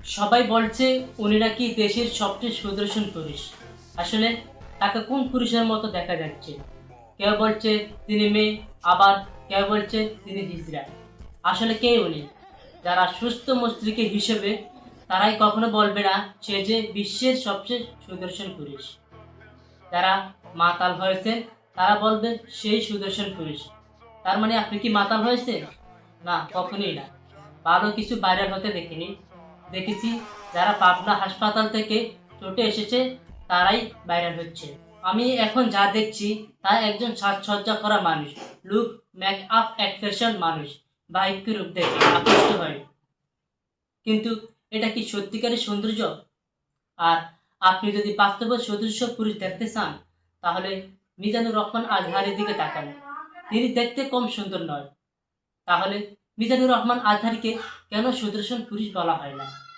সবাই বলছে উনি নাকি দেশের সবচেয়ে সুদর্শন পুরুষ। আসলে তাকে কোন পুরুষের মতো দেখা যাচ্ছে? কেউ বলছে তিনি মেয়ে, আবার কেউ বলছে তিনি হিজড়া। আসলে কে উনি? যারা সুস্থ মস্তিষ্কের হিসেবে তারাই কখনো বলবে না সে যে বিশ্বের সবচেয়ে সুদর্শন পুরুষ। যারা মাতাল হয়েছে তারা বলবে সেই সুদর্শন পুরুষ। তার মানে আপনি কি মাতাল হয়েছে? না, কখনোই না। ভালো কিছু ভাইরাল হতে দেখিনি। দেখেছি যারা পাবনা হাসপাতাল থেকে ছুটে এসেছে তারাই ভাইরাল হচ্ছে। আমি এখন যা দেখছি তা একজন সাজসজ্জা করা মানুষ, লুক, মেক আপ, এক্সপ্রেশন মানুষ বা একটু রূপ দেখে আকৃষ্ট হয়। কিন্তু এটা কি সত্যিকারের সৌন্দর্য? আর আপনি যদি বাস্তবে সদস্য পুরুষ দেখতে চান তাহলে মিজানুর রহমান আজহারের দিকে তাকান। তিনি দেখতে কম সুন্দর নয়। তাহলে মিজানুর রহমান আজহারকে কেন সুদর্শন পুরুষ বলা হয় না?